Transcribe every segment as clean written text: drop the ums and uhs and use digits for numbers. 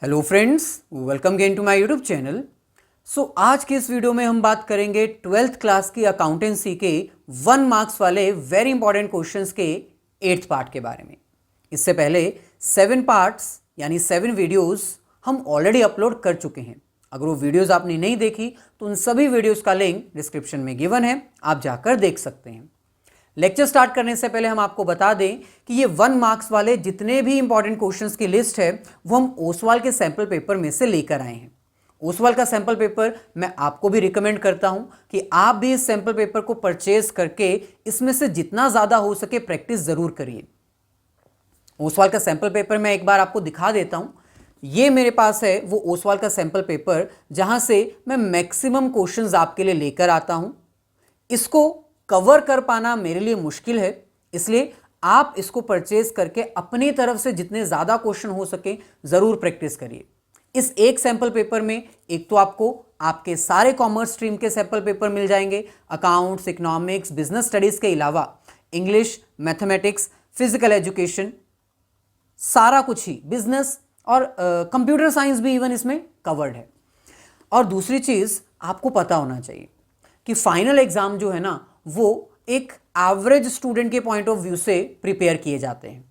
Hello friends, welcome again to my YouTube channel. आज के इस वीडियो में हम बात करेंगे 12th क्लास की अकाउंटेंसी के 1 मार्क्स वाले वेरी इंपॉर्टेंट क्वेश्चंस के 8th पार्ट के बारे में। इससे पहले 7 पार्ट्स यानी 7 वीडियोस हम ऑलरेडी अपलोड कर चुके हैं। अगर वो वीडियोस आपने नहीं देखी तो उन सभी वीडियोस का लिंक डिस्क्रिप्शन में गिवन है, आप जाकर देख सकते हैं। लेक्चर स्टार्ट करने से पहले हम आपको बता दें कि ये 1 मार्क्स वाले जितने भी इंपॉर्टेंट क्वेश्चंस की लिस्ट है वो हम ओसवाल के सैंपल पेपर में से लेकर आए हैं। ओसवाल का सैंपल पेपर मैं आपको भी रिकमेंड करता हूं कि आप भी इस सैंपल पेपर को परचेज करके इसमें से जितना ज़्यादा हो सके प्रैक्टिस ज़रूर करिए। ओसवाल का सैंपल पेपर मैं एक बार आपको दिखा देता हूं। ये मेरे पास है वो ओसवाल का सैंपल पेपर जहां से मैं मैक्सिमम क्वेश्चंस आपके लिए लेकर आता हूं। इसको कवर कर पाना मेरे लिए मुश्किल है, इसलिए आप इसको परचेज करके अपनी तरफ से जितने ज़्यादा क्वेश्चन हो सके ज़रूर प्रैक्टिस करिए। इस एक सैंपल पेपर में एक तो आपको आपके सारे कॉमर्स स्ट्रीम के सैंपल पेपर मिल जाएंगे, अकाउंट्स, इकोनॉमिक्स, बिजनेस स्टडीज़ के अलावा इंग्लिश, मैथमेटिक्स, फिजिकल एजुकेशन, सारा कुछ ही, बिजनेस और कंप्यूटर साइंस भी इवन इसमें कवर्ड है। और दूसरी चीज़ आपको पता होना चाहिए कि फाइनल एग्ज़ाम जो है ना वो एक एवरेज स्टूडेंट के पॉइंट ऑफ व्यू से प्रिपेयर किए जाते हैं।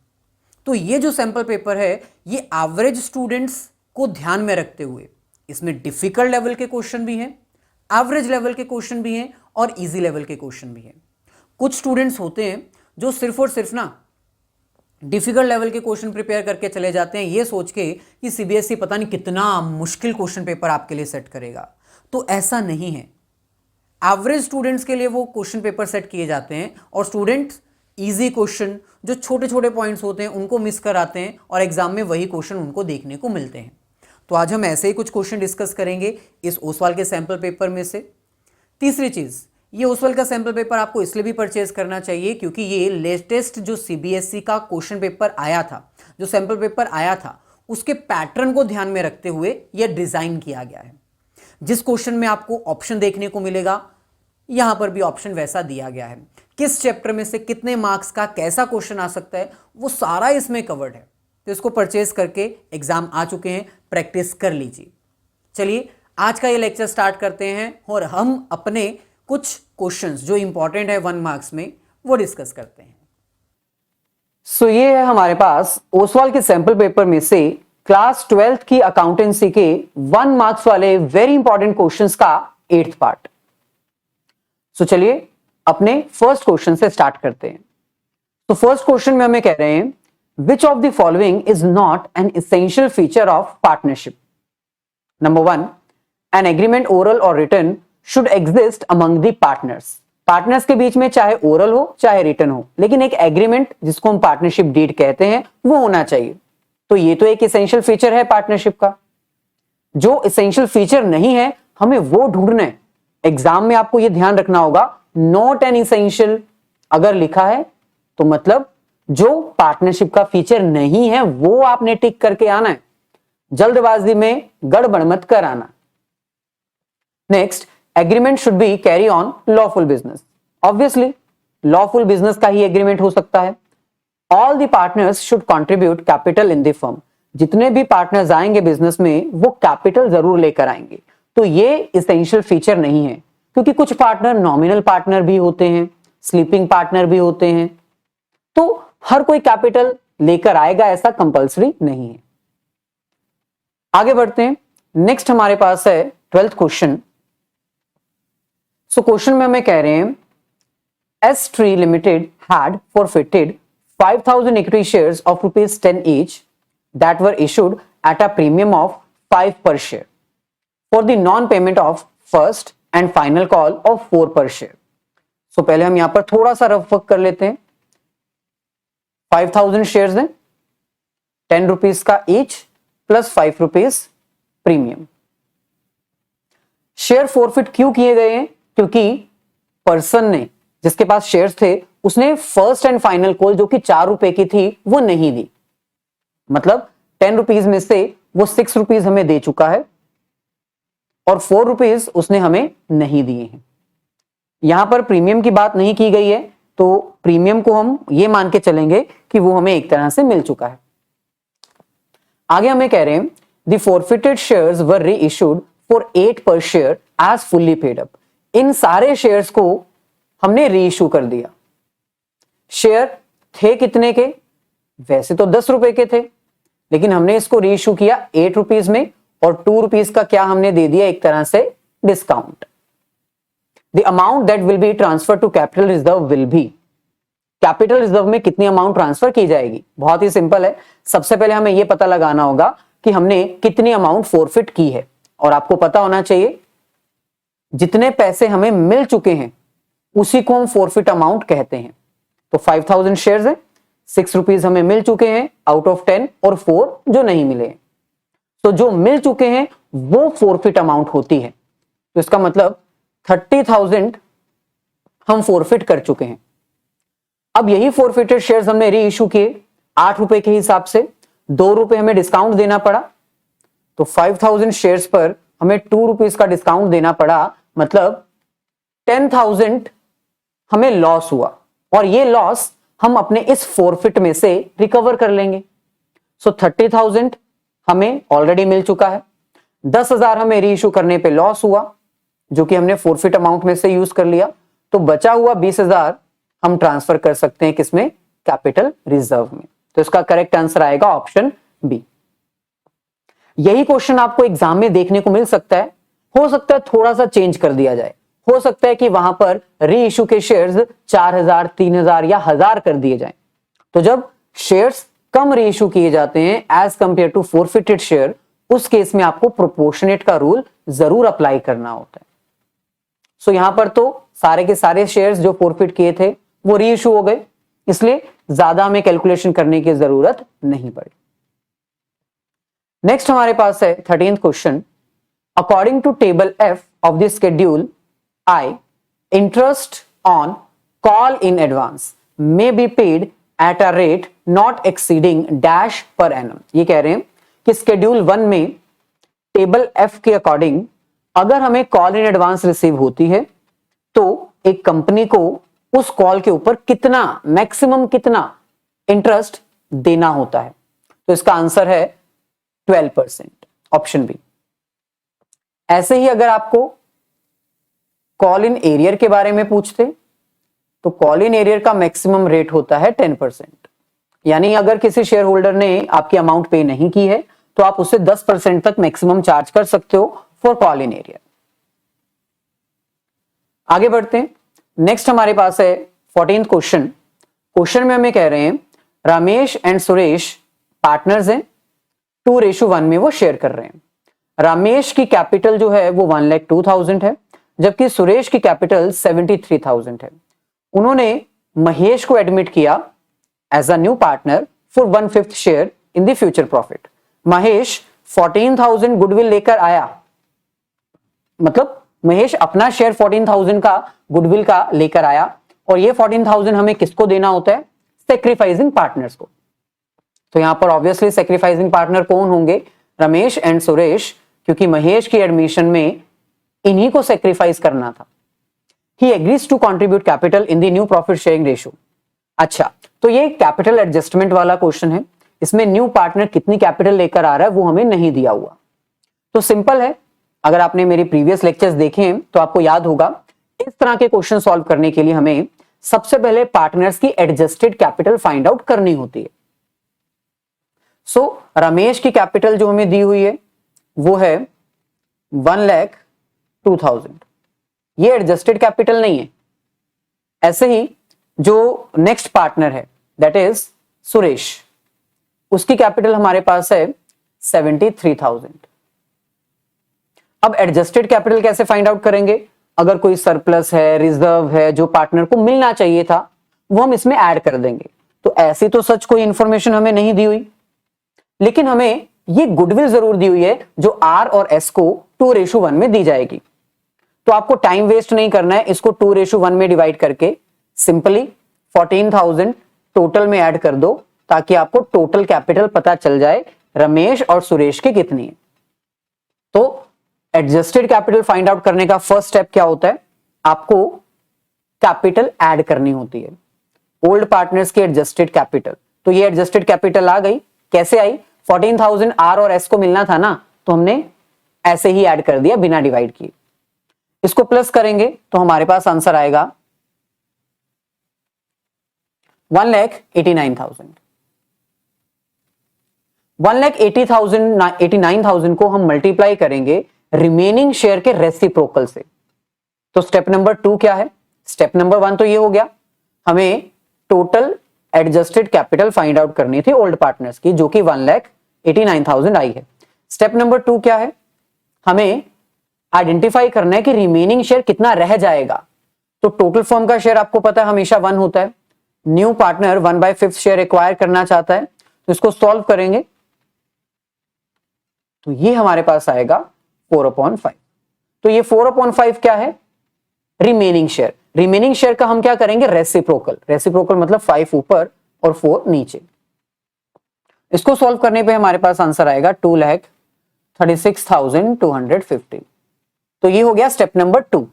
तो ये जो सैंपल पेपर है ये एवरेज स्टूडेंट्स को ध्यान में रखते हुए इसमें डिफिकल्ट लेवल के क्वेश्चन भी हैं, एवरेज लेवल के क्वेश्चन भी हैं और इजी लेवल के क्वेश्चन भी हैं। कुछ स्टूडेंट्स होते हैं जो सिर्फ और सिर्फ ना डिफिकल्ट लेवल के क्वेश्चन प्रिपेयर करके चले जाते हैं ये सोच के कि सीबीएसई पता नहीं कितना मुश्किल क्वेश्चन पेपर आपके लिए सेट करेगा। तो ऐसा नहीं है। एवरेज स्टूडेंट्स के लिए वो क्वेश्चन पेपर सेट किए जाते हैं और स्टूडेंट्स इजी क्वेश्चन जो छोटे छोटे पॉइंट्स होते हैं उनको मिस कराते हैं और एग्जाम में वही क्वेश्चन उनको देखने को मिलते हैं। तो आज हम ऐसे ही कुछ क्वेश्चन डिस्कस करेंगे इस ओसवाल के सैंपल पेपर में से। तीसरी चीज़, ये ओसवाल का सैंपल पेपर आपको इसलिए भी परचेज करना चाहिए क्योंकि ये लेटेस्ट जो सीबीएसई का क्वेश्चन पेपर आया था, जो सैंपल पेपर आया था, उसके पैटर्न को ध्यान में रखते हुए यह डिज़ाइन किया गया है। जिस क्वेश्चन में आपको ऑप्शन देखने को मिलेगा यहां पर भी ऑप्शन वैसा दिया गया है। किस चैप्टर में से कितने मार्क्स का कैसा क्वेश्चन आ सकता है वो सारा इसमें कवर्ड है। तो इसको परचेज करके एग्जाम आ चुके हैं, प्रैक्टिस कर लीजिए। चलिए आज का ये लेक्चर स्टार्ट करते हैं और हम अपने कुछ क्वेश्चंस जो इंपॉर्टेंट है 1 मार्क्स में वो डिस्कस करते हैं। ये है हमारे पास ओसवाल के सैंपल पेपर में से क्लास 12th की अकाउंटेंसी के 1 मार्क्स वाले वेरी इंपॉर्टेंट क्वेश्चंस का 8th पार्ट। चलिए अपने फर्स्ट क्वेश्चन से स्टार्ट करते हैं। तो फर्स्ट क्वेश्चन में हमें कह रहे हैं which of the following is not an essential feature of partnership. Number 1, an agreement oral और written should exist among the partners. Partners के बीच में चाहे ओरल हो चाहे रिटन हो, लेकिन एक एग्रीमेंट जिसको हम पार्टनरशिप डीड कहते हैं वो होना चाहिए। तो ये तो एक एसेंशियल फीचर है पार्टनरशिप का। जो एसेंशियल फीचर नहीं है हमें वो ढूंढना है। एग्जाम में आपको यह ध्यान रखना होगा, नॉट एन इसेंशियल अगर लिखा है तो मतलब जो पार्टनरशिप का फीचर नहीं है वो आपने टिक करके आना है। जल्दबाजी में गड़बड़ मत कराना। Next, agreement should be carry on lawful business. Obviously lawful business का ही एग्रीमेंट हो सकता है। All the partners should contribute capital in the firm. जितने भी पार्टनर्स आएंगे बिजनेस में वो कैपिटल जरूर लेकर आएंगे। तो ये इसेंशियल फीचर नहीं है क्योंकि कुछ पार्टनर नॉमिनल पार्टनर भी होते हैं, स्लीपिंग पार्टनर भी होते हैं। तो हर कोई कैपिटल लेकर आएगा ऐसा कंपल्सरी नहीं है। आगे बढ़ते हैं। नेक्स्ट हमारे पास है 12th क्वेश्चन। क्वेश्चन में हमें कह रहे हैं S tree limited had forfeited 5000 equity shares of ₹10 each that were issued at a premium of 5 per share for the non-payment of first and final call of 4 per share। पहले हम यहां पर थोड़ा सा रफ वर्क कर लेते हैं। 5000 shares हैं, 10 रुपीज का each plus 5 rupees premium. Share forfeit क्यों किए गए हैं? क्योंकि पर्सन ने जिसके पास शेयर्स थे उसने फर्स्ट एंड फाइनल कॉल जो कि 4 रुपए की थी वो नहीं दी। मतलब 10 रुपीज में से वो 6 रुपीज हमें दे चुका है और 4 रुपीज उसने हमें नहीं दिए हैं। यहां पर प्रीमियम की बात नहीं की गई है तो प्रीमियम को हम ये मान के चलेंगे कि वो हमें एक तरह से मिल चुका है। आगे हमें कह रहे हैं the forfeited shares were reissued for 8 per share as fully paid up. इन सारे शेयर्स को हमने रीइश्यू कर दिया। शेयर थे कितने के? वैसे तो 10 रुपए के थे, लेकिन हमने इसको रीइश्यू किया 8 रुपीज में, और 2 रुपीज का क्या हमने दे दिया, एक तरह से discount. The amount that will be transfer to capital reserve will be, capital reserve में कितनी अमाउंट ट्रांसफर की जाएगी? बहुत ही सिंपल है। सबसे पहले हमें यह पता लगाना होगा कि हमने कितनी अमाउंट फॉरफिट की है, और आपको पता होना चाहिए जितने पैसे हमें मिल चुके हैं उसी को हम फॉरफिट अमाउंट कहते हैं। तो 5000 शेयर्स है, 6 रुपीज हमें मिल चुके हैं आउट ऑफ 10, और 4 जो नहीं मिले हैं। तो जो मिल चुके हैं वो फॉरफिट अमाउंट होती है। तो इसका मतलब 30,000 हम फॉरफिट कर चुके हैं। अब यही फॉरफिटेड शेयर्स हमने री इश्यू किए 8 रुपए के हिसाब से, 2 रुपए हमें डिस्काउंट देना पड़ा, तो 5000 शेयर्स पर हमें 2 रुपीज का डिस्काउंट देना पड़ा, मतलब 10,000 हमें लॉस हुआ, और ये लॉस हम अपने इस फॉरफिट में से रिकवर कर लेंगे। सो 30,000 हमें ऑलरेडी मिल चुका है, 10,000 हमें री इश्यू करने पे लॉस हुआ जो कि हमने फॉरफिट अमाउंट में से यूज कर लिया, तो बचा हुआ 20,000 हम ट्रांसफर कर सकते हैं किसमें? कैपिटल रिजर्व में। तो इसका करेक्ट आंसर आएगा ऑप्शन बी। यही क्वेश्चन आपको एग्जाम में देखने को मिल सकता है, हो सकता है थोड़ा सा चेंज कर दिया जाए, हो सकता है कि वहां पर री इश्यू के शेयर्स 4,000, 3,000 या 1,000 कर दिए जाएं। तो जब शेयर्स कम री इश्यू किए जाते हैं as compare to forfeited share, उस केस में आपको प्रोपोर्शनेट का रूल जरूर अप्लाई करना होता है। सो यहां पर तो सारे के सारे शेयर्स जो फॉरफिट किए थे वो री इश्यू हो गए, इसलिए ज्यादा हमें कैलकुलेशन करने की जरूरत नहीं पड़ी। नेक्स्ट हमारे पास है 13th question. According to table F of the schedule I, interest on call in advance may be paid at a rate not exceeding dash per annum. ये कह रहे हैं कि शेड्यूल 1 में टेबल एफ के अकॉर्डिंग अगर हमें कॉल इन एडवांस रिसीव होती है तो एक कंपनी को उस कॉल के ऊपर कितना, मैक्सिमम कितना इंटरेस्ट देना होता है। तो इसका आंसर है 12%, ऑप्शन बी। ऐसे ही अगर आपको कॉल इन एरियर के बारे में पूछते तो कॉल इन एरियर का मैक्सिमम रेट होता है 10%, यानी अगर किसी शेयर होल्डर ने आपकी अमाउंट पे नहीं की है तो आप उससे 10% तक मैक्सिमम चार्ज कर सकते हो फॉर कॉल इन एरियर। आगे बढ़ते हैं। नेक्स्ट हमारे पास है 14th क्वेश्चन। क्वेश्चन में हमें कह रहे हैं रमेश एंड सुरेश पार्टनर्स हैं, 2:1 में वो शेयर कर रहे हैं। रमेश की कैपिटल जो है वो 1,02,000 है, जबकि सुरेश की कैपिटल 73,000 है। उन्होंने महेश को एडमिट किया as a new partner for 1/5 share in the future profit. Mahesh 14,000 goodwill लेकर आया, मतलब महेश अपना शेयर 14,000 का गुडविल का लेकर आया, और ये 14,000 हमें किसको देना होता है? सेक्रीफाइसिंग पार्टनर्स को। तो यहां पर ऑब्वियसली सेक्रीफाइसिंग पार्टनर कौन होंगे? रमेश एंड सुरेश, क्योंकि महेश की एडमिशन में इन्हीं को सेक्रीफाइस करना था। He agrees to contribute capital in the new profit sharing ratio. अच्छा, तो ये कैपिटल एडजस्टमेंट वाला क्वेश्चन है, इसमें न्यू पार्टनर कितनी कैपिटल लेकर आ रहा है वो हमें नहीं दिया हुआ। तो सिंपल है, अगर आपने मेरे प्रीवियस लेक्चर्स देखे हैं तो आपको याद होगा इस तरह के क्वेश्चन सॉल्व करने के लिए हमें सबसे पहले पार्टनर्स की एडजस्टेड कैपिटल फाइंड आउट करनी होती है। सो रमेश की कैपिटल जो हमें दी हुई है वो है 1,02,000, ये एडजस्टेड कैपिटल नहीं है। ऐसे ही जो नेक्स्ट पार्टनर है दैट इज सुरेश, उसकी कैपिटल हमारे पास है 73,000। अब एडजस्टेड कैपिटल कैसे फाइंड आउट करेंगे? अगर कोई सरप्लस है, रिजर्व है जो पार्टनर को मिलना चाहिए था, वो हम इसमें ऐड कर देंगे। तो ऐसी तो सच कोई इंफॉर्मेशन हमें नहीं दी हुई, लेकिन हमें ये गुडविल जरूर दी हुई है जो आर और एस को 2:1 में दी जाएगी। तो आपको टाइम वेस्ट नहीं करना है, इसको 2:1 में डिवाइड करके सिंपली 14,000 टोटल में ऐड कर दो, ताकि आपको टोटल कैपिटल पता चल जाए रमेश और सुरेश की कितनी है। तो एडजस्टेड कैपिटल फाइंड आउट करने का फर्स्ट स्टेप क्या होता है? आपको कैपिटल ऐड करनी होती है, ओल्ड पार्टनर्स की एडजस्टेड कैपिटल। तो ये एडजस्टेड कैपिटल आ गई, कैसे आई? 14,000 आर और एस को मिलना था ना, तो हमने ऐसे ही ऐड कर दिया बिना डिवाइड किए। इसको प्लस करेंगे तो हमारे पास आंसर आएगा 1,89,000। 1,89,000 को हम मल्टीप्लाई करेंगे रिमेनिंग शेयर के रेसिप्रोकल से। तो स्टेप नंबर 2 क्या है? स्टेप नंबर 1 तो ये हो गया, हमें total adjusted capital find out करनी थी ओल्ड पार्टनर्स की, जो कि 1,89,000 आई है। स्टेप नंबर 2 क्या है? हमें आइडेंटिफाई करना है कि रिमेनिंग शेयर कितना रह जाएगा। तो टोटल फर्म का शेयर आपको पता है हमेशा 1 होता है। न्यू पार्टनर 1/5 शेयर एक्वायर करना चाहता है, तो इसको सॉल्व करेंगे तो ये हमारे पास आएगा 4/5। तो ये 4/5 क्या है? Remaining share. रिमेनिंग शेयर का हम क्या करेंगे? रेसिप्रोकल। रेसिप्रोकल मतलब 5 ऊपर और 4 नीचे। इसको सॉल्व करने पे हमारे पास आंसर आएगा 2,36,250। तो ये हो गया स्टेप नंबर 2।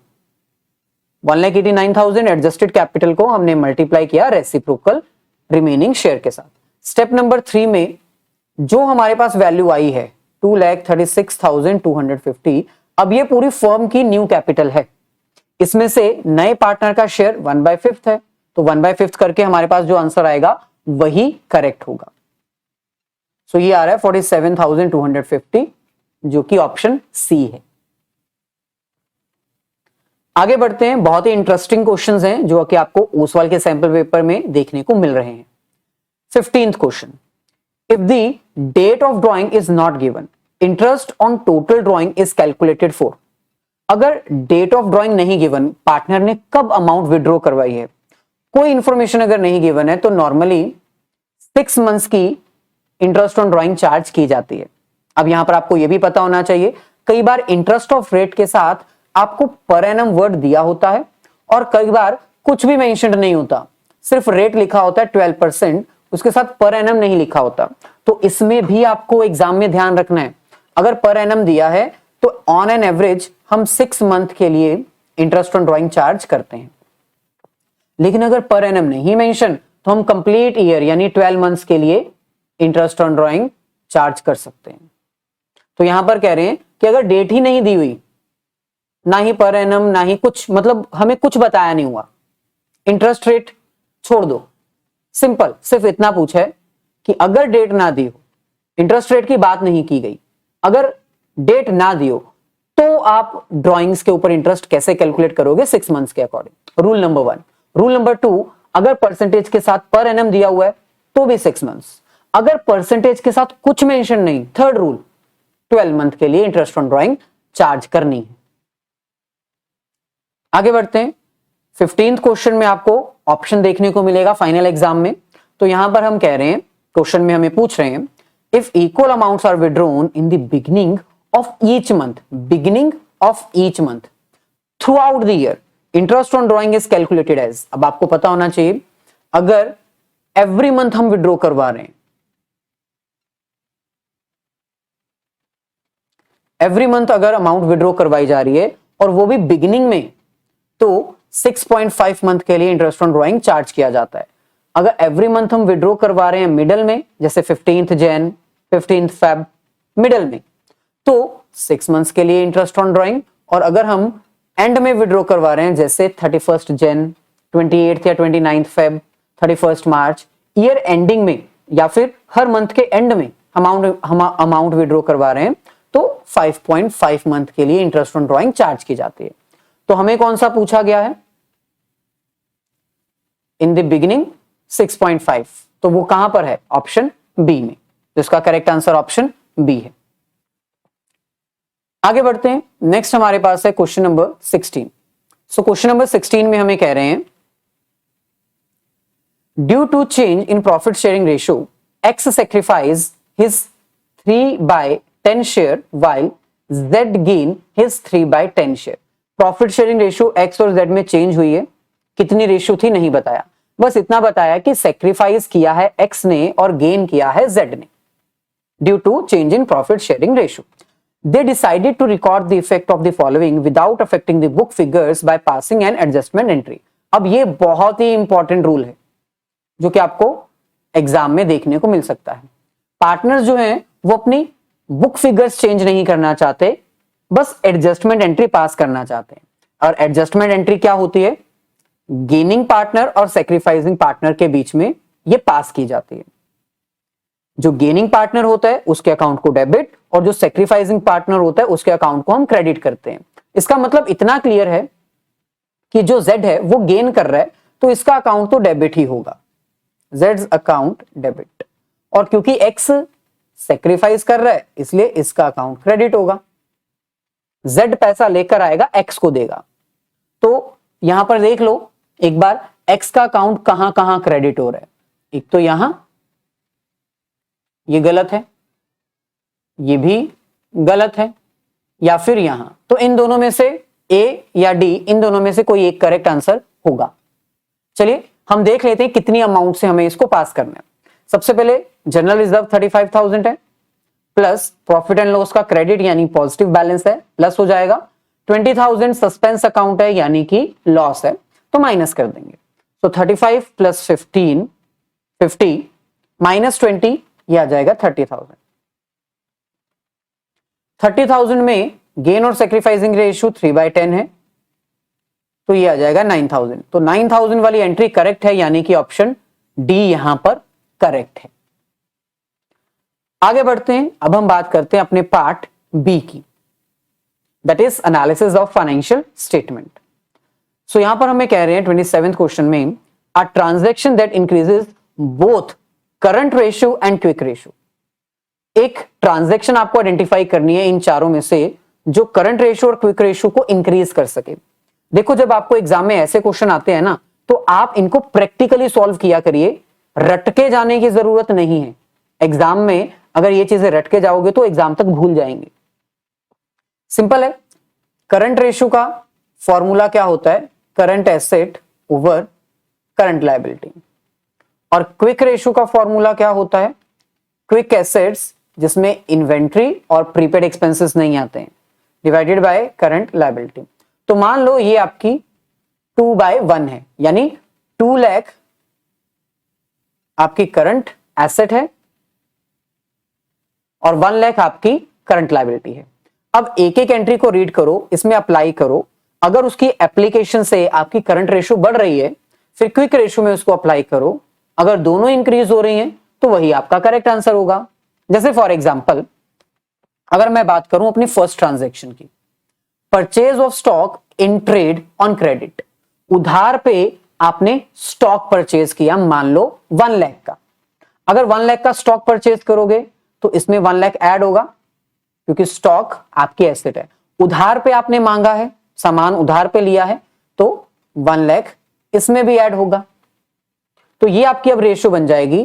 1,89,000 एडजस्टेड कैपिटल को हमने मल्टीप्लाई किया रेसिप्रोकल रिमेनिंग शेयर के साथ। स्टेप नंबर 3 में जो हमारे पास वैल्यू आई है 2,36,250, अब ये पूरी फर्म की न्यू कैपिटल है। इसमें से नए पार्टनर का शेयर 1/5 है, तो 1/5 करके हमारे पास जो आंसर आएगा वही करेक्ट होगा। सो ये आ रहा है 47,250, जो कि ऑप्शन सी है। आगे बढ़ते हैं, बहुत ही इंटरेस्टिंग क्वेश्चंस हैं जो कि आपको ओसवाल के सैंपल पेपर में देखने को मिल रहे हैं। 15th question, if the date of drawing is not given, interest on total drawing is calculated for. अगर डेट ऑफ ड्रॉइंग नहीं गिवन, पार्टनर ने कब अमाउंट विड्रॉ करवाई है, कोई इंफॉर्मेशन अगर नहीं गिवन है, तो नॉर्मली 6 मंथ्स की इंटरेस्ट ऑन ड्रॉइंग चार्ज की जाती है। अब यहां पर आपको यह भी पता होना चाहिए, कई बार इंटरेस्ट ऑफ रेट के साथ आपको पर एनम वर्ड दिया होता है और कई बार कुछ भी मेंशन्ड नहीं होता, सिर्फ रेट लिखा होता है 12%, उसके साथ पर एनम नहीं लिखा होता। तो इसमें भी आपको एग्जाम में ध्यान रखना है, अगर पर एनम दिया है तो ऑन एन एवरेज हम 6 मंथ के लिए इंटरेस्ट ऑन ड्रॉइंग चार्ज करते हैं। लेकिन अगर पर एनम नहीं मेंशन, तो हम कंप्लीट ईयर यानी 12 मंथ्स के लिए इंटरेस्ट ऑन ड्रॉइंग चार्ज कर सकते हैं। तो यहां पर कह रहे हैं कि अगर डेट ही नहीं दी हुई, ना ही पर एनम ना ही कुछ, मतलब हमें कुछ बताया नहीं हुआ, इंटरेस्ट रेट छोड़ दो, सिंपल सिर्फ इतना पूछा है कि अगर डेट ना दी हो, इंटरेस्ट रेट की बात नहीं की गई, अगर डेट ना दी हो, तो आप ड्रॉइंग्स के ऊपर इंटरेस्ट कैसे कैलकुलेट करोगे 6 मंथ्स के according. Rule number 1। Rule number 2, अगर परसेंटेज के साथ पर एनम दिया हुआ है तो भी 6 मंथ्स, अगर परसेंटेज के साथ कुछ मेंशन नहीं, थर्ड रूल, 12 मंथ के लिए इंटरेस्ट ऑन ड्रॉइंग चार्ज करनी है। आगे बढ़ते हैं, 15th क्वेश्चन में आपको ऑप्शन देखने को मिलेगा फाइनल एग्जाम में। तो यहां पर हम कह रहे हैं, क्वेश्चन में हमें पूछ रहे हैं, if equal amounts are withdrawn in the beginning of each month, beginning of each month throughout the year, interest on drawing is calculated as. अब आपको पता होना चाहिए, अगर एवरी मंथ हम विड्रॉ करवा रहे हैं, एवरी मंथ अगर अमाउंट विड्रॉ करवाई जा रही है और वो भी बिगिनिंग में, तो 6.5 मंथ के लिए इंटरेस्ट ऑन ड्रॉइंग चार्ज किया जाता है। अगर एवरी मंथ हम विड्रॉ करवा रहे हैं मिडल में, जैसे 15th Jain, 15th Feb, middle में, तो 6 मंथ्स के लिए इंटरेस्ट ऑन ड्रॉइंग। और अगर हम एंड में विड्रॉ करवा रहे हैं, जैसे 31st जैन, 28th या 29th फेब, 31st मार्च, ईयर एंडिंग में या फिर हर मंथ के एंड में अमाउंट विड्रॉ करवा रहे हैं, तो 5.5 मंथ के लिए इंटरेस्ट ऑन ड्रॉइंग चार्ज की जाती है। तो हमें कौन सा पूछा गया है? इन द बिगिनिंग 6.5, तो वो कहां पर है? ऑप्शन बी में, जिसका करेक्ट आंसर ऑप्शन बी है। आगे बढ़ते हैं, नेक्स्ट हमारे पास है question number 16। So question number 16 में हमें कह रहे हैं, due to change in profit sharing ratio, X sacrifice his 3/10 share while Z gain his 3/10 share. Profit sharing ratio X और जेड में चेंज हुई है, कितनी रेशियो थी नहीं बताया, बस इतना बताया कि सैक्रिफाइस किया है एक्स ने और गेन किया है जेड ने। Due to change in profit sharing ratio, they decided to record the effect of the following without affecting the book figures by passing an adjustment entry। अब ये बहुत ही इंपॉर्टेंट रूल है जो कि आपको एग्जाम में देखने को मिल सकता है। पार्टनर जो हैं वो अपनी बुक फिगर्स चेंज नहीं करना चाहते, बस एडजस्टमेंट एंट्री पास करना चाहते हैं। और एडजस्टमेंट एंट्री क्या होती है? गेनिंग पार्टनर और सेक्रीफाइसिंग पार्टनर के बीच में ये पास की जाती है। जो गेनिंग पार्टनर होता है उसके अकाउंट को डेबिट और जो सेक्रीफाइसिंग पार्टनर होता है उसके अकाउंट को हम क्रेडिट करते हैं। इसका मतलब इतना क्लियर है कि जो Z है वो गेन कर रहा है तो इसका अकाउंट तो डेबिट ही होगा, Z's अकाउंट डेबिट। और क्योंकि X सेक्रीफाइस कर रहा है इसलिए इसका अकाउंट क्रेडिट होगा। Z पैसा लेकर आएगा, X को देगा। तो यहां पर देख लो एक बार X का अकाउंट कहां कहां क्रेडिट हो रहा है। एक तो यहां, ये गलत है, ये भी गलत है, या फिर यहां। तो इन दोनों में से A या D, इन दोनों में से कोई एक करेक्ट आंसर होगा। चलिए हम देख लेते हैं कितनी अमाउंट से हमें इसको पास करना है। सबसे पहले जनरल रिजर्व 35,000 है, प्लस प्रॉफिट एंड लॉस का क्रेडिट यानी पॉजिटिव बैलेंस है, प्लस हो जाएगा 20,000 सस्पेंस अकाउंट है यानी कि लॉस है, तो माइनस कर देंगे। तो 35 प्लस 15 50 माइनस 20, ये आ जाएगा 30,000। 30,000 में गेन और सेक्रीफाइसिंग रेशियो 3/10 है, तो ये आ जाएगा 9,000। तो 9,000 वाली एंट्री करेक्ट है यानी कि ऑप्शन डी यहां पर करेक्ट है। आगे बढ़ते हैं, अब हम बात करते हैं अपने पार्ट बी की, that is analysis of financial statement. So यहां पर हमें कह रहे हैं 27th क्वेश्चन में, a transaction that increases both current ratio and quick ratio. एक ट्रांजैक्शन आपको आइडेंटिफाई करनी है इन चारों में से जो करंट रेशियो और क्विक रेशियो को इंक्रीज कर सके। देखो जब आपको एग्जाम में ऐसे क्वेश्चन आते हैं ना, तो आप इनको प्रैक्टिकली सॉल्व किया करिए, रटके जाने की जरूरत नहीं है। एग्जाम में अगर ये चीजें रटके जाओगे तो एग्जाम तक भूल जाएंगे। सिंपल है, करंट रेशियो का फॉर्मूला क्या होता है? Current asset over current liability. और क्विक रेशियो का फॉर्मूला क्या होता है? क्विक एसेट्स जिसमें इन्वेंट्री और प्रीपेड एक्सपेंसेस नहीं आते हैं, डिवाइडेड बाय करंट लायबिलिटी। तो मान लो ये आपकी 2/1 है, यानी 2 लाख आपकी करंट एसेट है और 1 लाख आपकी करंट लायबिलिटी है। अब एक एक एंट्री को रीड करो, इसमें अप्लाई करो। अगर उसकी एप्लीकेशन से आपकी करंट रेशियो बढ़ रही है, फिर क्विक रेशियो में उसको अप्लाई करो। अगर दोनों इंक्रीज हो रही हैं तो वही आपका करेक्ट आंसर होगा। जैसे फॉर एग्जांपल अगर मैं बात करूं अपनी फर्स्ट ट्रांजैक्शन की, purchase of stock in trade on credit. उधार पे आपने स्टॉक परचेज किया, मान लो 1 लाख का। अगर 1 लाख का स्टॉक परचेज करोगे तो इसमें 1 लाख ऐड होगा क्योंकि स्टॉक आपकी एसेट है। उधार पे आपने मांगा है, सामान उधार पे लिया है, तो 1 लाख इसमें भी ऐड होगा। तो ये आपकी अब रेशियो बन जाएगी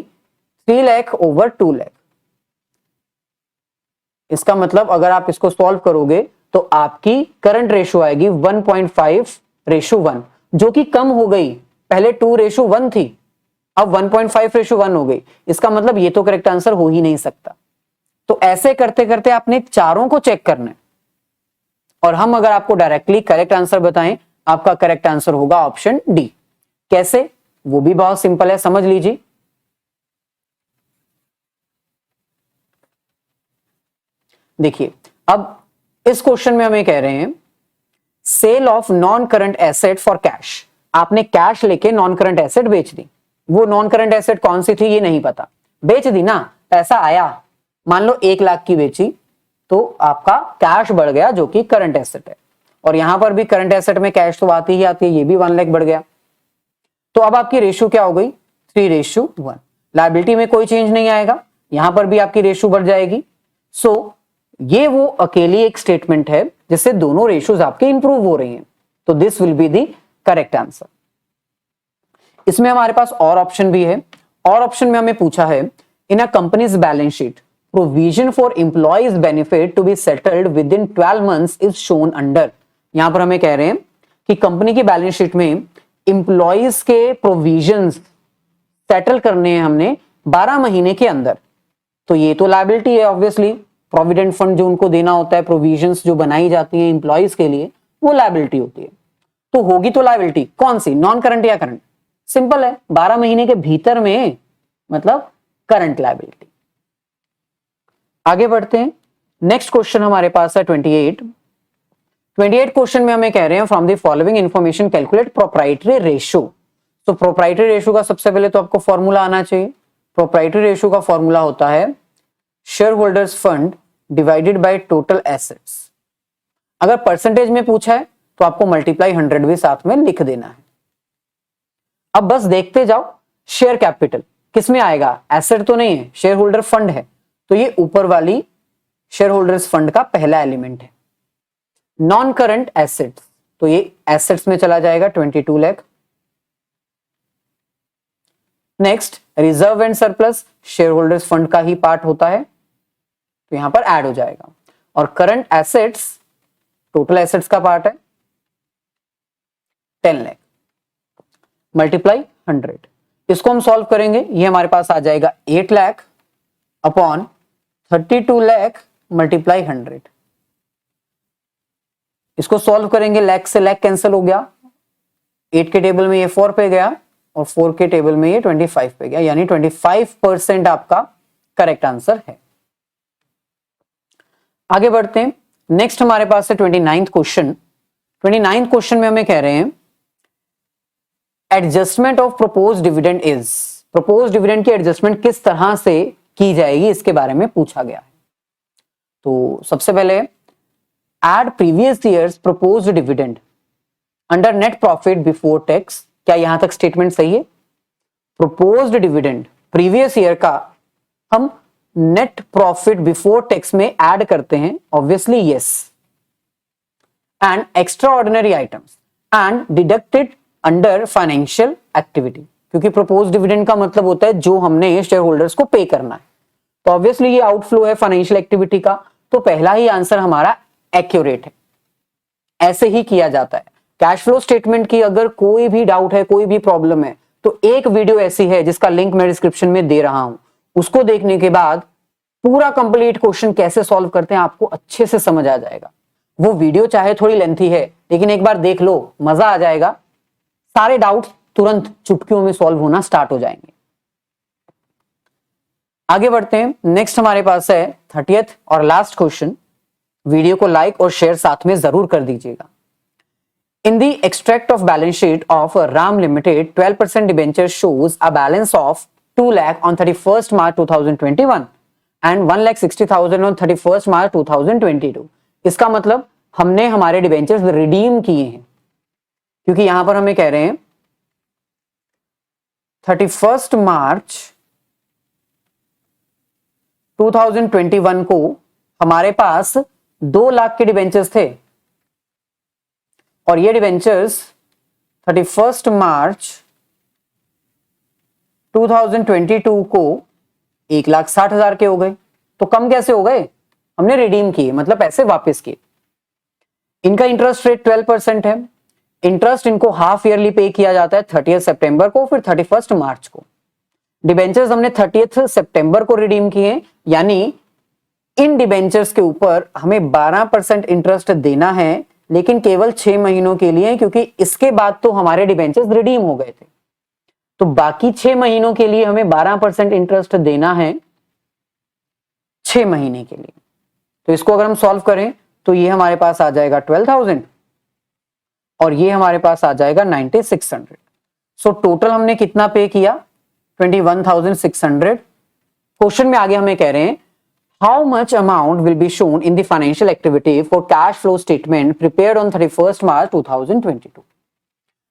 3 लाख ओवर 2 लाख। इसका मतलब अगर आप इसको सॉल्व करोगे तो आपकी करंट रेशियो आएगी 1.5:1, जो कि कम हो गई। पहले 2:1 थी, अब 1.5:1 हो गई। इसका मतलब ये तो करेक्ट आंसर हो ही नहीं सकता। तो ऐसे करते करते आपने चारों को चेक करना है, और हम अगर आपको डायरेक्टली करेक्ट आंसर बताएं, आपका करेक्ट आंसर होगा ऑप्शन डी। कैसे? वो भी बहुत सिंपल है, समझ लीजिए। देखिए अब इस क्वेश्चन में हमें कह रहे हैं sale of non current asset for cash. आपने कैश लेके नॉन करंट एसेट बेच दी। वो नॉन करंट एसेट कौन सी थी ये नहीं पता, बेच दी ना, पैसा आया। मान लो 1 लाख की बेची तो आपका कैश बढ़ गया जो कि करंट एसेट है। और यहां पर भी करंट एसेट में कैश तो आती ही आती है, ये भी 1 लाख बढ़ गया। तो अब आपकी रेशियो क्या हो गई? 3:1। लायबिलिटी में कोई चेंज नहीं आएगा, यहां पर भी आपकी रेशियो बढ़ जाएगी। सो ये वो अकेली एक स्टेटमेंट है जिससे दोनों रेशियोज आपके इंप्रूव हो रही हैं। तो this will be the correct answer. इसमें हमारे पास और ऑप्शन भी है। और ऑप्शन में हमें पूछा है in a company's balance sheet provision for employees benefit to be settled within 12 months is shown under. यहां पर हमें कह रहे हैं कि कंपनी की बैलेंस शीट में इंप्लॉइज के प्रोविजंस सेटल करने हैं हमने 12 महीने के अंदर। तो ये तो लायबिलिटी है ऑब्वियसली, प्रोविडेंट फंड जो उनको देना होता है, प्रोविजंस जो बनाई जाती हैं इंप्लॉइज के लिए, वो लायबिलिटी होती है। तो होगी तो लायबिलिटी कौन सी, नॉन करंट या करंट? सिंपल है, 12 महीने के भीतर में मतलब करंट लायबिलिटी। आगे बढ़ते हैं। नेक्स्ट क्वेश्चन हमारे पास है 28 क्वेश्चन में हमें कह रहे हैं from the following information calculate proprietary ratio. तो प्रोप्राइटरी रेशियो का सबसे पहले तो आपको फॉर्मूला आना चाहिए। प्रोप्राइटरी रेशियो का फॉर्मूला होता है share holders fund divided by total assets. अगर परसेंटेज में पूछा है तो आपको मल्टीप्लाई 100 भी साथ में लिख देना है। अब बस देखते जाओ शेयर कैपिटल किस में आएगा, एसेट तो नहीं है, शेयर होल्डर फंड है, तो ये ऊपर वाली शेयर होल्डर्स फंड का पहला एलिमेंट है। नॉन करंट एसेट्स, तो ये एसेट्स में चला जाएगा 22 lakh. Next reserve and surplus share holders fund का ही पार्ट होता है, तो यहां पर ऐड हो जाएगा। और करंट एसेट्स टोटल एसेट्स का पार्ट है 10 लाख मल्टीप्लाई 100। इसको हम सॉल्व करेंगे, ये हमारे पास आ जाएगा 8 लाख अपॉन 32 लाख मल्टीप्लाई 100। इसको सॉल्व करेंगे, लाख से लाख कैंसिल हो गया, 8 के टेबल में ये 4 पे गया और 4 के टेबल में ये 25 पे गया, यानी 25% आपका करेक्ट आंसर है। आगे बढ़ते हैं। नेक्स्ट हमारे पास है 29th क्वेश्चन। 29th क्वेश्चन में हमें कह रहे हैं adjustment of propose dividend is. Propose dividend की एडजस्टमेंट किस तरह से की जाएगी इसके बारे में पूछा गया है। तो सबसे पहले add previous year's proposed dividend under net profit before tax. क्या यहां तक स्टेटमेंट सही है? प्रपोज्ड डिविडेंड प्रीवियस ईयर का हम नेट प्रॉफिट बिफोर टैक्स में ऐड करते हैं, obviously yes. And extra ordinary items and deducted under financial activity, क्योंकि प्रपोज डिविडेंड का मतलब होता है जो हमने शेयर होल्डर्स को पे करना है, तो ऑब्वियसली ये आउटफ्लो है फाइनेंशियल एक्टिविटी का, तो पहला ही आंसर हमारा एक्यूरेट है। ऐसे ही किया जाता है। कैश फ्लो स्टेटमेंट की अगर कोई भी डाउट है, कोई भी प्रॉब्लम है, तो एक वीडियो ऐसी है जिसका लिंक मैं डिस्क्रिप्शन में दे रहा हूं, उसको देखने के बाद पूरा कंप्लीट क्वेश्चन कैसे सॉल्व करते हैं आपको अच्छे से समझ आ जाएगा। वो वीडियो चाहे थोड़ी लेंथी है, लेकिन एक बार देख लो, मजा आ जाएगा। सारे डाउट्स तुरंत चुटकियों में सॉल्व होना स्टार्ट हो जाएंगे। आगे बढ़ते हैं। नेक्स्ट हमारे पास है 30th और लास्ट क्वेश्चन। वीडियो को लाइक और शेयर साथ में जरूर कर दीजिएगा। In the extract of balance sheet of RAM Limited, 12% debenture shows a balance of 2 lakh on 31st March 2021 and 1,60,000 on 31st March 2022। इसका मतलब हमने हमारे डिबेंचर्स रिडीम किए हैं, क्योंकि यहां पर हमें कह रहे हैं 31st मार्च 2021 को हमारे पास 2 लाख के डिबेंचर्स थे और ये डिबेंचर्स 31st मार्च 2022 को 1,60,000 के हो गए। तो कम कैसे हो गए? हमने रिडीम किए, मतलब पैसे वापस किए। इनका इंटरेस्ट रेट 12% है। इंटरेस्ट इनको हाफ ईयरली पे किया जाता है 30 सितंबर को, फिर 31 मार्च को। डिबेंचर्स हमने 30 सितंबर को रिडीम किए, यानी इन डिबेंचर्स के ऊपर हमें 12% इंटरेस्ट देना है, लेकिन केवल 6 महीनों के लिए, क्योंकि इसके बाद तो हमारे डिबेंचर्स रिडीम हो गए थे। तो बाकी 6 महीनों के लिए हमें 12% इंटरेस्ट देना है 6 महीने के लिए। तो इसको अगर हम सॉल्व करें तो ये हमारे पास आ जाएगा 12,000 और ये हमारे पास आ जाएगा 9,600। सो टोटल हमने कितना पे किया? 21,600। क्वेश्चन में आगे हमें कह रहे हैं how much amount will be shown in the financial activity for cash flow statement prepared on 31st March 2022।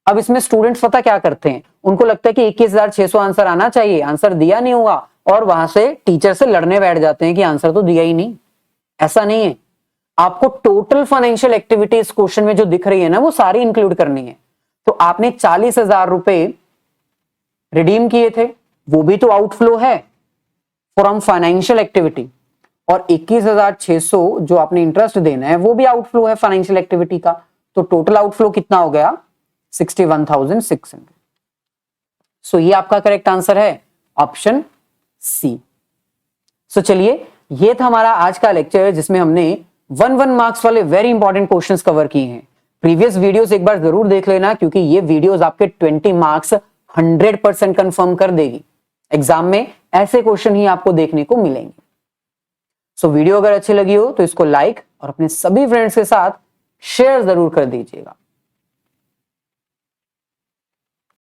अब इसमें स्टूडेंट्स पता क्या करते हैं, उनको लगता है कि 21,600 आंसर आना चाहिए, आंसर दिया नहीं हुआ, और वहां से टीचर से लड़ने बैठ जाते हैं कि आंसर तो दिया ही नहीं। ऐसा नहीं है, आपको टोटल फाइनेंशियल एक्टिविटी इस क्वेश्चन में जो दिख रही है ना, वो सारी इंक्लूड करनी है। तो आपने 40,000 रुपए रिडीम किए थे, वो भी तो आउटफ्लो है फ्रॉम फाइनेंशियल एक्टिविटी, और 21,600 जो आपने इंटरेस्ट देना है वो भी आउटफ्लो है फाइनेंशियल एक्टिविटी का। तो टोटल आउटफ्लो कितना हो गया? 61,600। सो ये आपका करेक्ट आंसर है, ऑप्शन सी। सो चलिए, ये था हमारा आज का लेक्चर, जिसमें हमने 1 मार्क्स वाले वेरी इंपॉर्टेंट क्वेश्चंस कवर किए हैं। प्रीवियस वीडियोस एक बार जरूर देख लेना, क्योंकि ये वीडियोस आपके 20 मार्क्स 100% कंफर्म कर देगी। एग्जाम में ऐसे क्वेश्चन ही आपको देखने को मिलेंगे। सो वीडियो अगर अच्छी लगी हो तो इसको लाइक और अपने सभी फ्रेंड्स के साथ शेयर जरूर कर दीजिएगा।